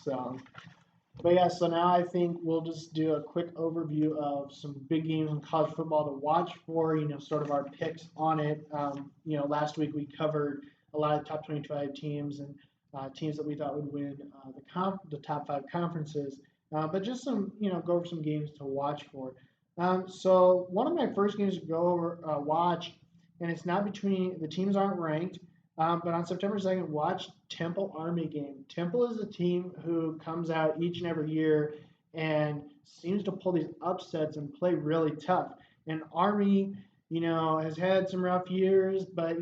So, but yeah, so now I think we'll just do a quick overview of some big games in college football to watch for, sort of our picks on it. Last week we covered a lot of top 25 teams and teams that we thought would win the top five conferences. But just some, go over some games to watch for. So one of my first games to go over, watch, and it's not between, the teams aren't ranked, but on September 2nd, watch Temple Army game. Temple is a team who comes out each and every year and seems to pull these upsets and play really tough. And Army, has had some rough years, but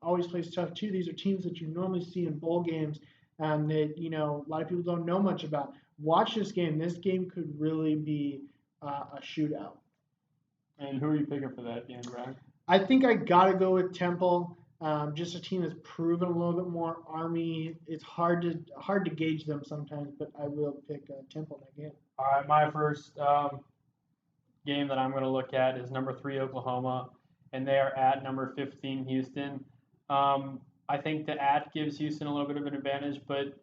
always plays tough too. These are teams that you normally see in bowl games that a lot of people don't know much about. Watch this game. This game could really be a shootout. And who are you picking for that game, Brian? I think I gotta go with Temple. Just a team that's proven a little bit more. Army, it's hard to gauge them sometimes, but I will pick Temple in that game. All right, my first game that I'm going to look at is number 3 Oklahoma, and they are at number 15 Houston. I think the at gives Houston a little bit of an advantage, but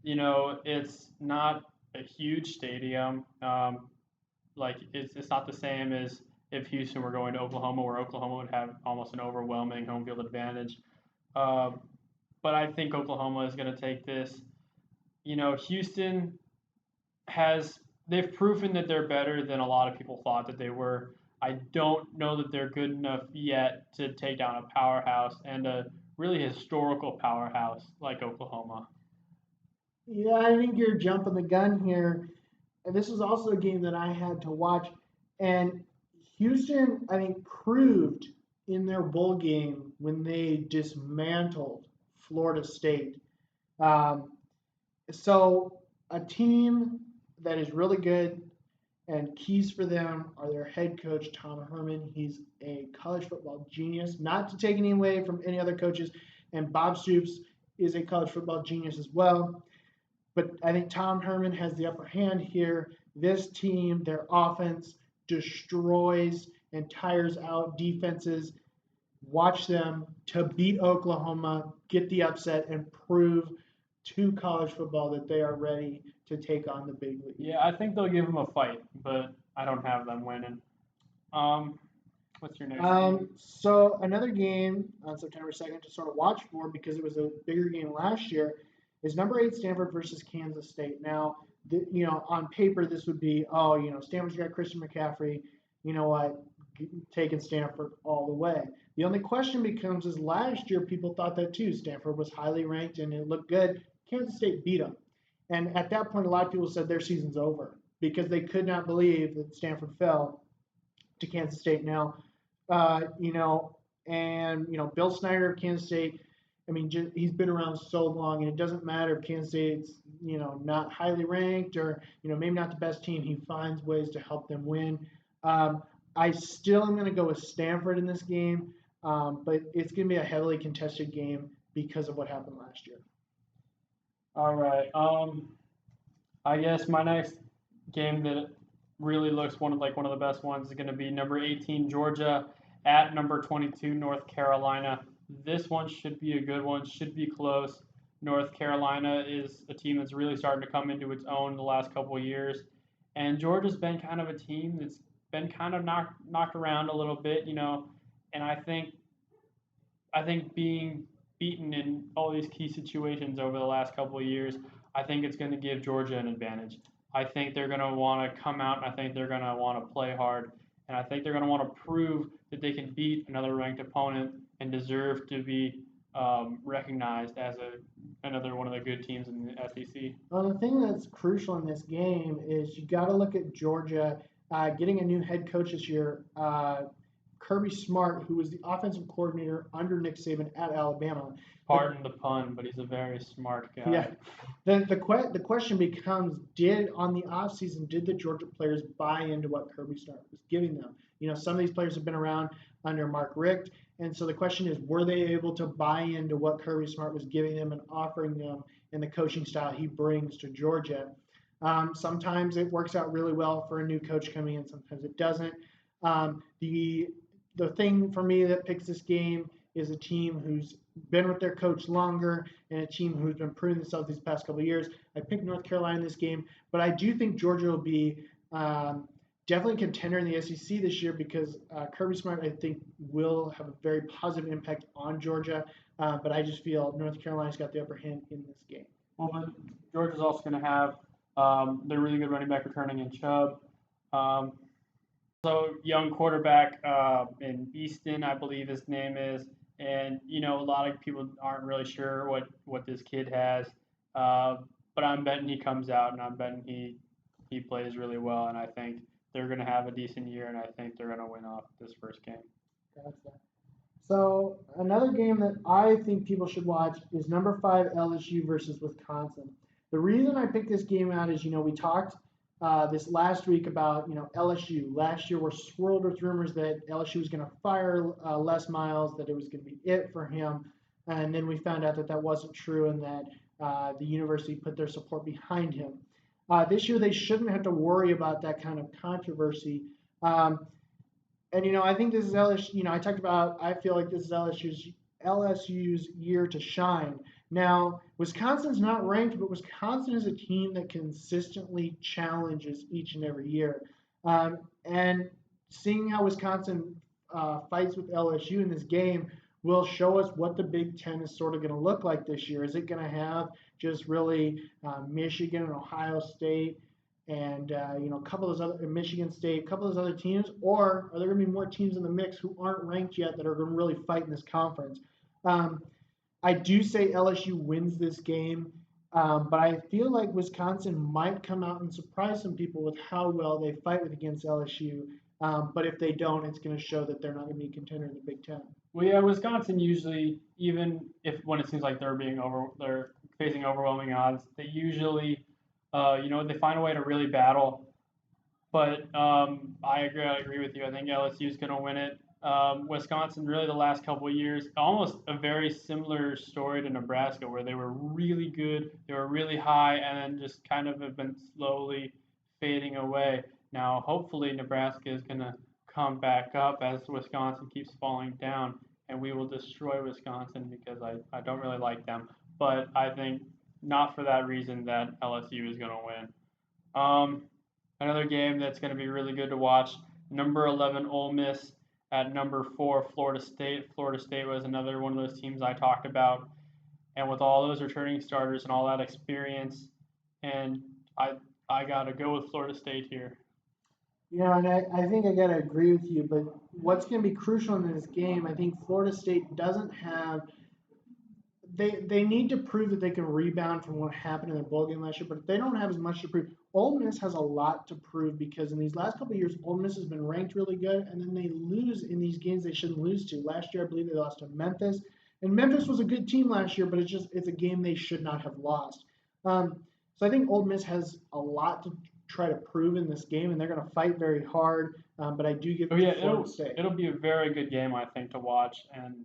it's not a huge stadium. It's not the same as if Houston were going to Oklahoma, where Oklahoma would have almost an overwhelming home field advantage. Uh, but I think Oklahoma is going to take this. Houston has they've proven that they're better than a lot of people thought that they were. I don't know that they're good enough yet to take down a powerhouse and a really historical powerhouse like Oklahoma. Yeah, I think you're jumping the gun here. And this was also a game that I had to watch. And Houston, I think, proved in their bowl game when they dismantled Florida State. Um, so a team that is really good and keys for them are their head coach, Tom Herman. He's a college football genius, not to take any away from any other coaches. And Bob Stoops is a college football genius as well. But I think Tom Herman has the upper hand here. This team, their offense destroys and tires out defenses. Watch them to beat Oklahoma, get the upset, and prove to college football that they are ready to take on the big league. Yeah, I think they'll give them a fight, but I don't have them winning. Um, what's your next game? So another game on September 2nd to sort of watch for because it was a bigger game last year is number 8 Stanford versus Kansas State. Now, on paper this would be, Stanford's got Christian McCaffrey. You know what? Taking Stanford all the way. The only question becomes is last year people thought that too. Stanford was highly ranked and it looked good. Kansas State beat them. And at that point, a lot of people said their season's over because they could not believe that Stanford fell to Kansas State. Now, Bill Snyder of Kansas State. I mean, he's been around so long, and it doesn't matter if Kansas State's not highly ranked or maybe not the best team. He finds ways to help them win. I still am going to go with Stanford in this game, but it's going to be a heavily contested game because of what happened last year. All right. I guess my next game that really looks one of the best ones is going to be number 18 Georgia at number 22 North Carolina. This one should be a good one. Should be close. North Carolina is a team that's really starting to come into its own the last couple of years, and Georgia's been kind of a team that's been kind of knocked around a little bit, and I think being beaten in all these key situations over the last couple of years, I think it's going to give Georgia an advantage. I think they're going to want to come out, and I think they're going to want to play hard, and I think they're going to want to prove that they can beat another ranked opponent and deserve to be recognized as another one of the good teams in the SEC. Well, the thing that's crucial in this game is you got to look at Georgia getting a new head coach this year. Kirby Smart, who was the offensive coordinator under Nick Saban at Alabama. Pardon the pun, but he's a very smart guy. Yeah. The question becomes, on the offseason, did the Georgia players buy into what Kirby Smart was giving them? Some of these players have been around under Mark Richt, and so the question is, were they able to buy into what Kirby Smart was giving them and offering them and the coaching style he brings to Georgia? Sometimes it works out really well for a new coach coming in, sometimes it doesn't. The thing for me that picks this game is a team who's been with their coach longer and a team who's been proving themselves these past couple of years. I picked North Carolina in this game, but I do think Georgia will be definitely a contender in the SEC this year because Kirby Smart, I think, will have a very positive impact on Georgia. But I just feel North Carolina's got the upper hand in this game. Well, but Georgia's also going to have their really good running back returning in Chubb. So young quarterback in Easton, I believe his name is, and a lot of people aren't really sure what this kid has, but I'm betting he comes out, and I'm betting he plays really well, and I think they're going to have a decent year, and I think they're going to win off this first game. Gotcha. So another game that I think people should watch is number 5 LSU versus Wisconsin. The reason I picked this game out is, we talked this last week about, LSU. Last year we're swirled with rumors that LSU was going to fire Les Miles, that it was going to be it for him. And then we found out that that wasn't true and that the university put their support behind him. This year they shouldn't have to worry about that kind of controversy. And I think this is LSU. I talked about. I feel like this is LSU's year to shine. Now, Wisconsin's not ranked, but Wisconsin is a team that consistently challenges each and every year. And seeing how Wisconsin fights with LSU in this game will show us what the Big Ten is sort of going to look like this year. Is it going to have just really Michigan and Ohio State? And a couple of those other Michigan State, a couple of those other teams, or are there going to be more teams in the mix who aren't ranked yet that are going to really fight in this conference? I do say LSU wins this game, but I feel like Wisconsin might come out and surprise some people with how well they fight against LSU. But if they don't, it's going to show that they're not going to be a contender in the Big Ten. Well, yeah, Wisconsin usually, even when it seems like they're facing overwhelming odds, they usually they find a way to really battle. But I agree with you. I think LSU is going to win it. Wisconsin, really the last couple of years, almost a very similar story to Nebraska, where they were really good, they were really high, and then just kind of have been slowly fading away. Now, hopefully, Nebraska is going to come back up as Wisconsin keeps falling down, and we will destroy Wisconsin because I don't really like them. But I think not for that reason that LSU is going to win. Another game that's going to be really good to watch, number 11 Ole Miss at number 4 Florida State. Florida State was another one of those teams I talked about. And with all those returning starters and all that experience, and I got to go with Florida State here. Yeah, and I think I got to agree with you. But what's going to be crucial in this game, I think Florida State doesn't have – they need to prove that they can rebound from what happened in the bowl game last year, but they don't have as much to prove. Ole Miss has a lot to prove because in these last couple of years, Ole Miss has been ranked really good, and then they lose in these games they shouldn't lose to. Last year, I believe they lost to Memphis, and Memphis was a good team last year, but it's a game they should not have lost. So I think Ole Miss has a lot to try to prove in this game, and they're going to fight very hard. But I do give it to Florida State. It'll be a very good game, I think, to watch, and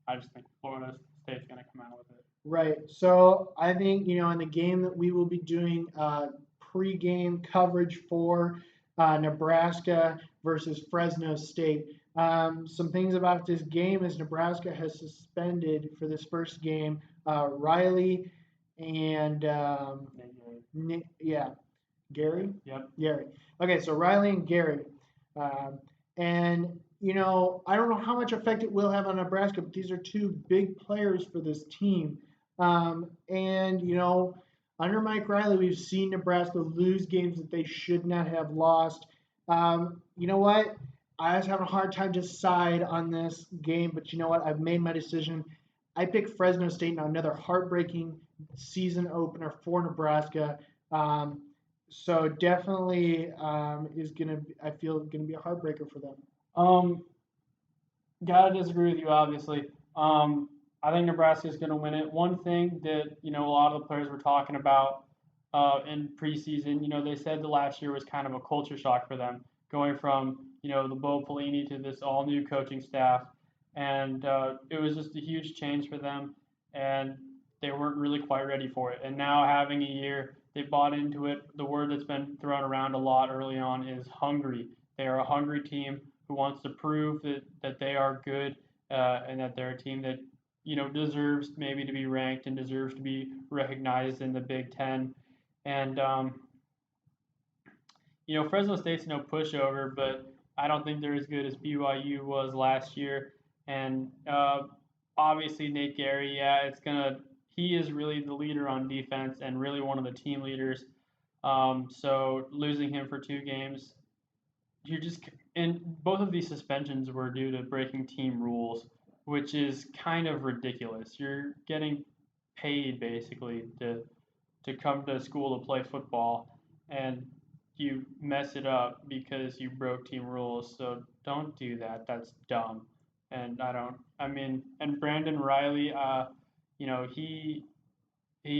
I just think Florida State's going to come out with it. Right. So I think in the game that we will be doing pre-game coverage for Nebraska versus Fresno State. Some things about this game is Nebraska has suspended for this first game Riley and Gary? Yep. Gary. Okay, so Riley and Gary. And, I don't know how much effect it will have on Nebraska, but these are two big players for this team. Under Mike Riley, we've seen Nebraska lose games that they should not have lost. You know what? I was having a hard time to decide on this game, but you know what? I've made my decision. I picked Fresno State now, another heartbreaking season opener for Nebraska. So definitely is gonna. I feel gonna be a heartbreaker for them. Gotta disagree with you, obviously. I think Nebraska is going to win it. One thing that a lot of the players were talking about in preseason, they said the last year was kind of a culture shock for them, going from the Bo Pelini to this all new coaching staff, and it was just a huge change for them, and they weren't really quite ready for it. And now having a year, they bought into it. The word that's been thrown around a lot early on is hungry. They are a hungry team who wants to prove that they are good. and that they're a team that deserves maybe to be ranked and deserves to be recognized in the Big Ten. And Fresno State's no pushover, but I don't think they're as good as BYU was last year. And obviously Nate Gary, yeah, he is really the leader on defense and really one of the team leaders. So losing him for 2 games, and both of these suspensions were due to breaking team rules, which is kind of ridiculous. You're getting paid basically to come to school to play football, and you mess it up because you broke team rules. So don't do that. That's dumb. And I don't. I mean, and Brandon Riley, he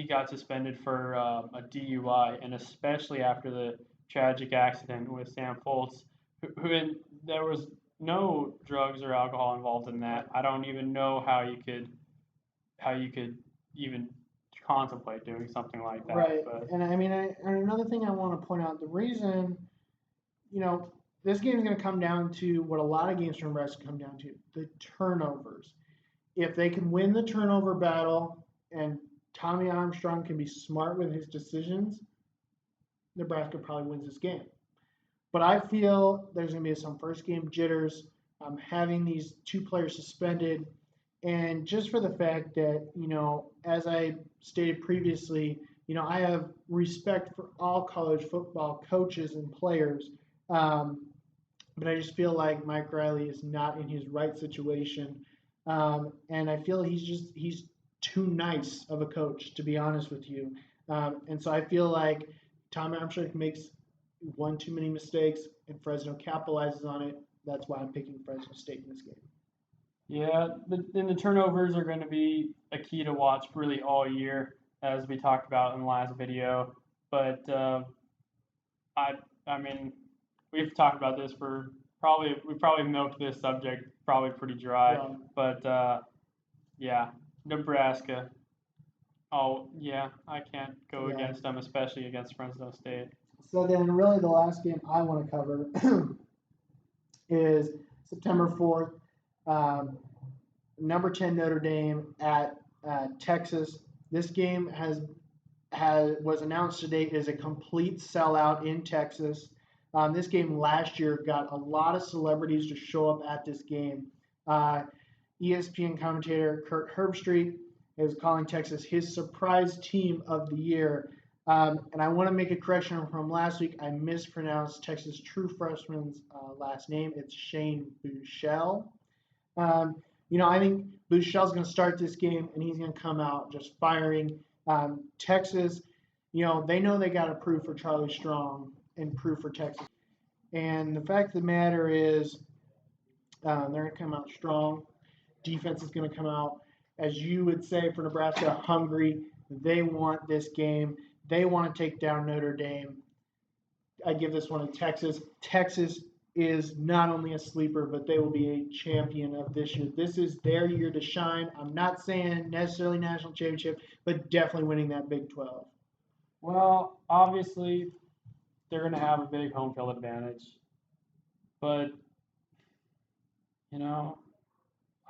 got suspended for a DUI, and especially after the tragic accident with Sam Foltz, and there was no drugs or alcohol involved in that. I don't even know how you could even contemplate doing something like that. Right. But And I mean, and another thing I want to point out, the reason, you know, this game is going to come down to what a lot of games from Nebraska come down to, the turnovers. If they can win the turnover battle and Tommy Armstrong can be smart with his decisions, Nebraska probably wins this game. But I feel there's going to be some first game jitters. Having these 2 players suspended, and just for the fact that, as I stated previously, I have respect for all college football coaches and players. But I just feel like Mike Riley is not in his right situation. And I feel he's too nice of a coach, to be honest with you. And so I feel like Tom Armstrong makes one too many mistakes, and Fresno capitalizes on it. That's why I'm picking Fresno State in this game. yeah, the turnovers are going to be a key to watch really all year, as we talked about in the last video. But I I mean, we've talked about this for we probably milked this subject probably pretty dry. Yeah. But yeah, Nebraska. Oh yeah, I can't go Yeah. against them, especially against Fresno State. So then, really, the last game I want to cover is September 4th. Number 10 Notre Dame at Texas. This game was announced today as a complete sellout in Texas. This game last year got a lot of celebrities to show up at this game. ESPN commentator Kurt Herbstreit is calling Texas his surprise team of the year. And I want to make a correction from last week. I mispronounced Texas true freshman's last name. It's Shane Buechele. I think Buechel's going to start this game, and he's going to come out just firing. Texas, they know they got to prove for Charlie Strong and prove for Texas. And the fact of the matter is they're going to come out strong. Defense is going to come out, as you would say for Nebraska, hungry. They want this game. They want to take down Notre Dame. I give this one to Texas. Texas is not only a sleeper, but they will be a champion of this year. This is their year to shine. I'm not saying necessarily national championship, but definitely winning that Big 12. Well, obviously, they're going to have a big home field advantage. But,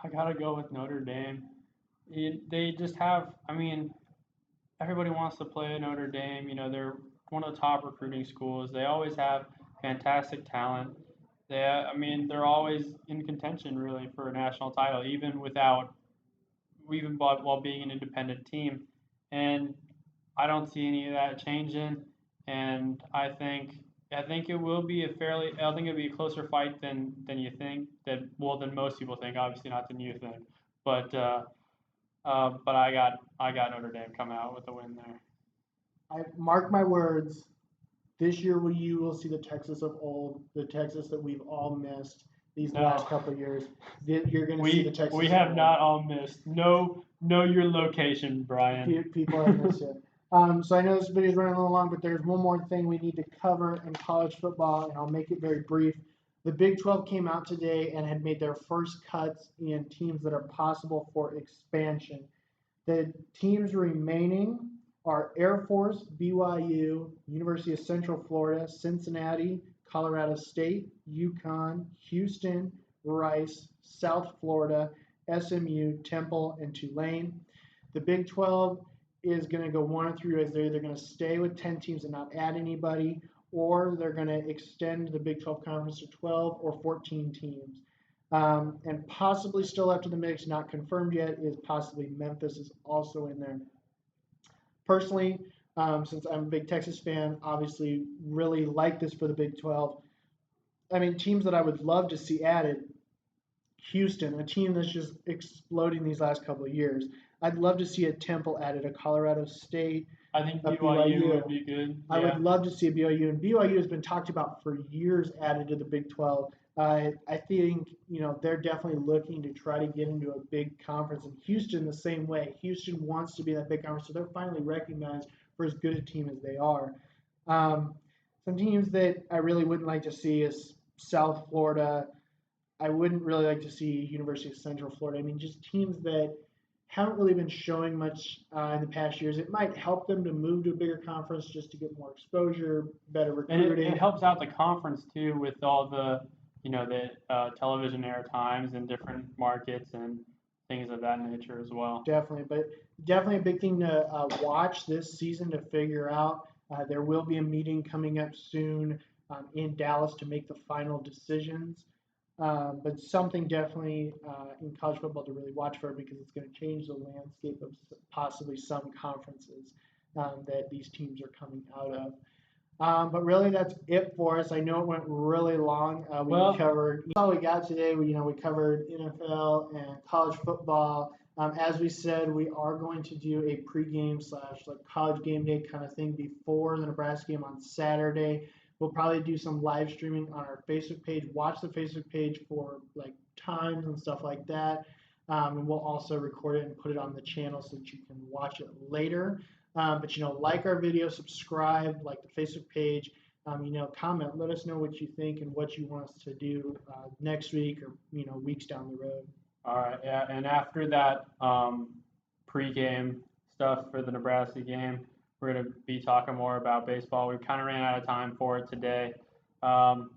I got to go with Notre Dame. They just have, everybody wants to play Notre Dame. They're one of the top recruiting schools. They always have fantastic talent. They're always in contention really for a national title, even while being an independent team. And I don't see any of that changing. And I think it will be I think it'll be a closer fight than you think, than most people think. Obviously not than you think, but I got Notre Dame coming out with a win there. I mark my words. This year, you will see the Texas of old, the Texas that we've all missed these last couple of years. You're going to see the Texas. We have not all missed. Know your location, Brian. People have missed it. So I know this video is running a little long, but there's one more thing we need to cover in college football, and I'll make it very brief. The Big 12 came out today and had made their first cuts in teams that are possible for expansion. The teams remaining are Air Force, BYU, University of Central Florida, Cincinnati, Colorado State, UConn, Houston, Rice, South Florida, SMU, Temple, and Tulane. The Big 12 is going to go 1 of 3 ways. They're either going to stay with 10 teams and not add anybody, or they're going to extend the Big 12 conference to 12 or 14 teams. And possibly still up to the mix, not confirmed yet, is possibly Memphis is also in there. Personally, since I'm a big Texas fan, obviously really like this for the Big 12. I mean, teams that I would love to see added, Houston, a team that's just exploding these last couple of years. I'd love to see a Temple added, a Colorado State. I think a BYU would be good. I would love to see a BYU, and BYU has been talked about for years added to the Big 12. I think they're definitely looking to try to get into a big conference, and Houston the same way. Houston wants to be that big conference, so they're finally recognized for as good a team as they are. Some teams that I really wouldn't like to see is South Florida. I wouldn't really like to see University of Central Florida. I mean, just teams that haven't really been showing much in the past years. It might help them to move to a bigger conference just to get more exposure, better recruiting. And it helps out the conference too with all the television air times in different markets and things of that nature as well. Definitely, but definitely a big thing to watch this season to figure out. There will be a meeting coming up soon in Dallas to make the final decisions. But something definitely in college football to really watch for because it's going to change the landscape of possibly some conferences that these teams are coming out of. But really, that's it for us. I know it went really long. We covered all we got today. We covered NFL and college football. As we said, we are going to do a pregame / like college game day kind of thing before the Nebraska game on Saturday. We'll probably do some live streaming on our Facebook page. Watch the Facebook page for like times and stuff like that. And we'll also record it and put it on the channel so that you can watch it later. But like our video, subscribe, like the Facebook page, comment, let us know what you think and what you want us to do next week or weeks down the road. All right, yeah, and after that pregame stuff for the Nebraska game, we're going to be talking more about baseball. We kind of ran out of time for it today. Not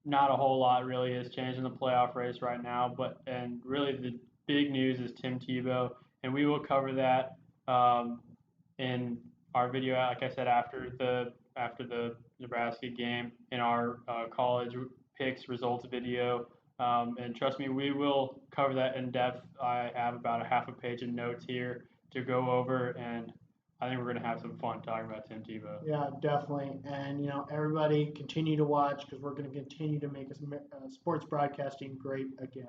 a whole lot really has changed in the playoff race right now, and really the big news is Tim Tebow, and we will cover that in our video, like I said, after the Nebraska game in our college picks results video. And trust me, we will cover that in depth. I have about a half a page of notes here to go over, and I think we're going to have some fun talking about Tim Tebow. Yeah, definitely. And, everybody continue to watch because we're going to continue to make sports broadcasting great again.